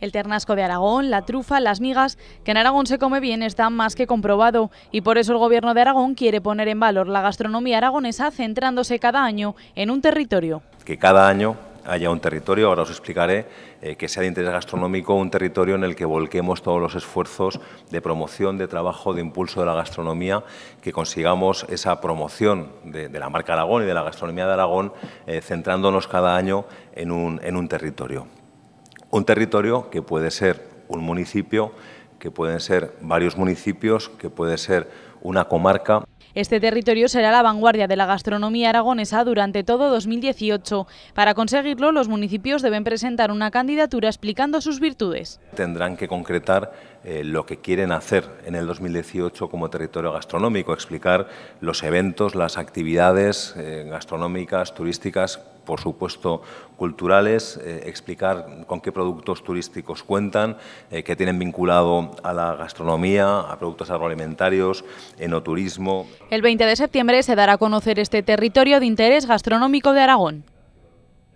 El ternasco de Aragón, la trufa, las migas, que en Aragón se come bien, está más que comprobado y por eso el Gobierno de Aragón quiere poner en valor la gastronomía aragonesa centrándose cada año en un territorio. Que cada año haya un territorio, ahora os explicaré, que sea de interés gastronómico, un territorio en el que volquemos todos los esfuerzos de promoción, de trabajo, de impulso de la gastronomía, que consigamos esa promoción de la marca Aragón y de la gastronomía de Aragón, centrándonos cada año en un territorio. Un territorio que puede ser un municipio, que pueden ser varios municipios, que puede ser una comarca. Este territorio será la vanguardia de la gastronomía aragonesa durante todo 2018. Para conseguirlo, los municipios deben presentar una candidatura explicando sus virtudes. Tendrán que concretar lo que quieren hacer en el 2018 como territorio gastronómico, explicar los eventos, las actividades gastronómicas, turísticas, por supuesto culturales, explicar con qué productos turísticos cuentan, que tienen vinculado a la gastronomía, a productos agroalimentarios, enoturismo. El 20 de septiembre se dará a conocer este territorio de interés gastronómico de Aragón.